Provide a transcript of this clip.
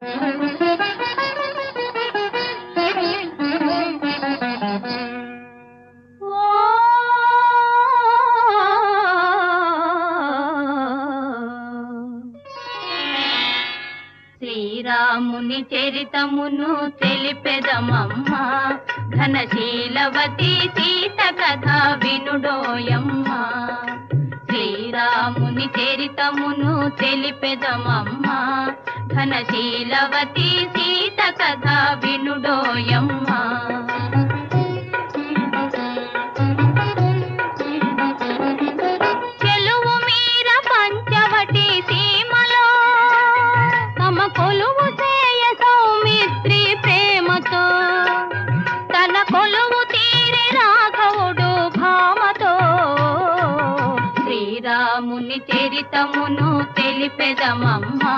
శ్రీరాముని చరితమును తెలిపెదమమ్మా, ఘనశీలవతి సీత కథ వినుడోయమ్మా. శ్రీరాముని చరితమును తెలిపెదమమ్మా, ఘనశీలవతి సీత కథ వినుడోయమ్మా. చెలువు మీర పంచవటి సీమలో తమ కొలువు చేయ సౌమిత్రి ప్రేమతో, తన కొలువు తీరి రాఘవుడు భామతో. శ్రీరాముని చరితమును తెలిపెదమమ్మా,